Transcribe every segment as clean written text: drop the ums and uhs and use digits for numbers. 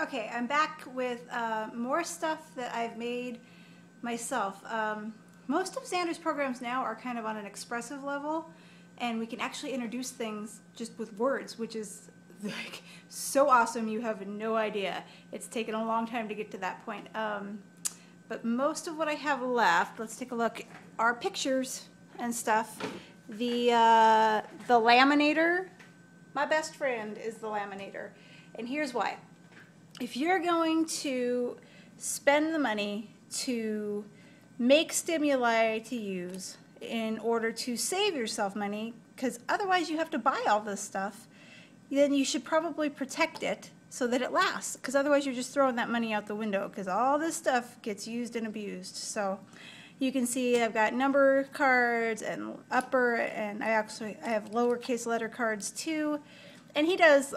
Okay, I'm back with more stuff that I've made myself. Most of Xander's programs now are kind of on an expressive level, and we can actually introduce things just with words, which is like so awesome you have no idea. It's taken a long time to get to that point. But most of what I have left, let's take a look, are pictures and stuff. The laminator, my best friend is the laminator, and here's why. If you're going to spend the money to make stimuli to use in order to save yourself money, because otherwise you have to buy all this stuff, then you should probably protect it so that it lasts, because otherwise you're just throwing that money out the window, because all this stuff gets used and abused. So you can see I've got number cards and upper, and I have lowercase letter cards too. And he does,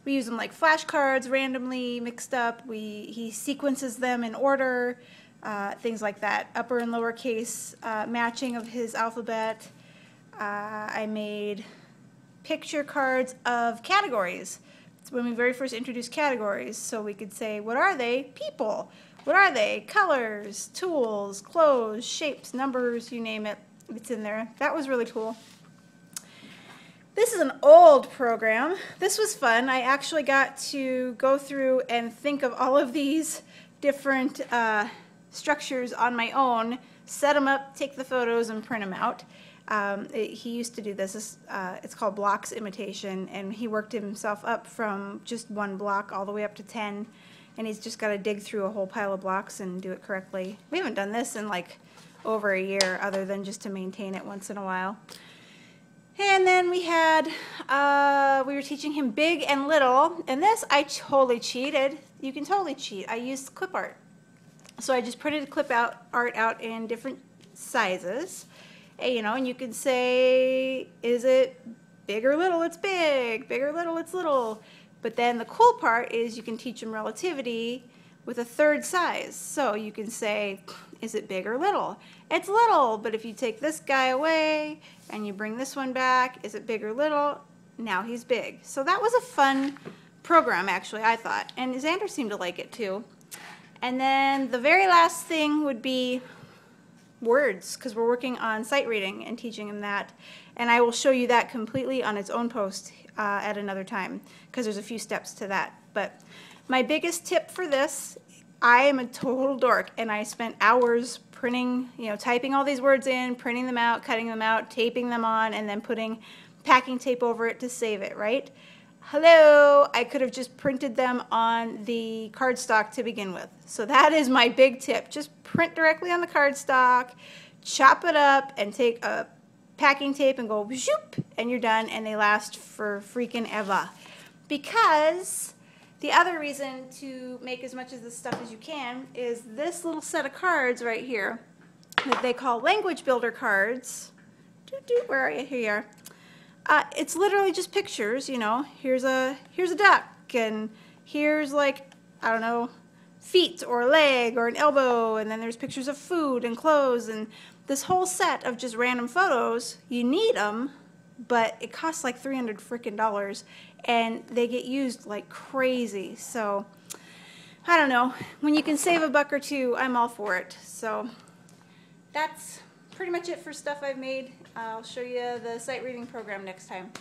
we use them like flashcards, randomly mixed up. He sequences them in order, things like that. Upper and lowercase matching of his alphabet. I made picture cards of categories. It's when we very first introduced categories. So we could say, what are they? People. What are they? Colors, tools, clothes, shapes, numbers, you name it. It's in there. That was really cool. This is an old program. This was fun. I actually got to go through and think of all of these different structures on my own, set them up, take the photos, and print them out. He used to do this. It's called blocks imitation, and he worked himself up from just one block all the way up to 10, and he's just got to dig through a whole pile of blocks and do it correctly. We haven't done this in like over a year, other than just to maintain it once in a while. And then we had, we were teaching him big and little, and this I totally cheated. You can totally cheat. I used clip art. So I just printed clip art out in different sizes, you know, and you can say, is it big or little? It's big. Big or little? It's little. But then the cool part is you can teach them relativity with a third size. So you can say, is it big or little? It's little, but if you take this guy away and you bring this one back, is it big or little? Now he's big. So that was a fun program, actually, I thought. And Xander seemed to like it too. And then the very last thing would be words, because we're working on sight reading and teaching him that. And I will show you that completely on its own post at another time, because there's a few steps to that. But my biggest tip for this, I am a total dork, and I spent hours printing, you know, typing all these words in, printing them out, cutting them out, taping them on, and then putting packing tape over it to save it, right? Hello, I could have just printed them on the cardstock to begin with. So that is my big tip. Just print directly on the cardstock, chop it up, and take a packing tape and go zoop, and you're done, and they last for freaking ever. Because the other reason to make as much of this stuff as you can is this little set of cards right here that they call language builder cards. Where are you? Here you are. It's literally just pictures, you know. Here's a duck, and here's, like, I don't know, feet or a leg or an elbow, and then there's pictures of food and clothes, and this whole set of just random photos. You need them, but it costs like $300 frickin', and they get used like crazy. So I don't know, when you can save a buck or two, I'm all for it. So that's pretty much it for stuff I've made. I'll show you the sight reading program next time.